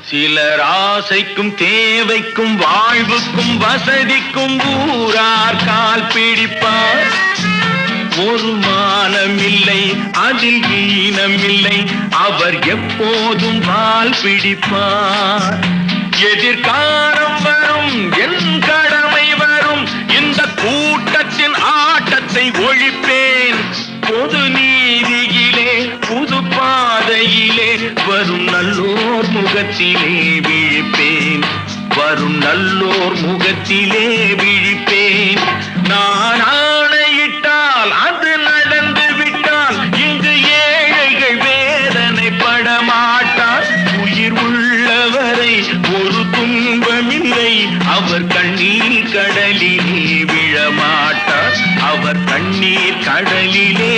சிலர் ஆசைக்கும் தேவைக்கும் வாழ்வுக்கும் வசதிக்கும் ஊரார் கால் பிடிப்பார். ஒரு மானமில்லை அதில் ஈனமில்லை, அவர் எப்போதும் வால் பிடிப்பார். எதிர்காலம் வரும் என் கடமை வரும், இந்த கூட்டத்தின் ஆட்டத்தை ஒழிப்பேன். பொது நீதியிலே புது பாதையிலே வரும் நல்லோர் முகத்திலே விழிப்பேன். வரும் நல்லோர் முகத்திலே விழிப்பேன். நான் ஆணையிட்டால் அது நடந்து விட்டால் இங்கு ஏழைகள் வேதனைப்பட மாட்டார். உயிர் உள்ளவரை ஒரு துன்பமில்லை, அவர் கண்ணீர் கடலிலே விழமாட்டார். அவர் கண்ணீர் கடலிலே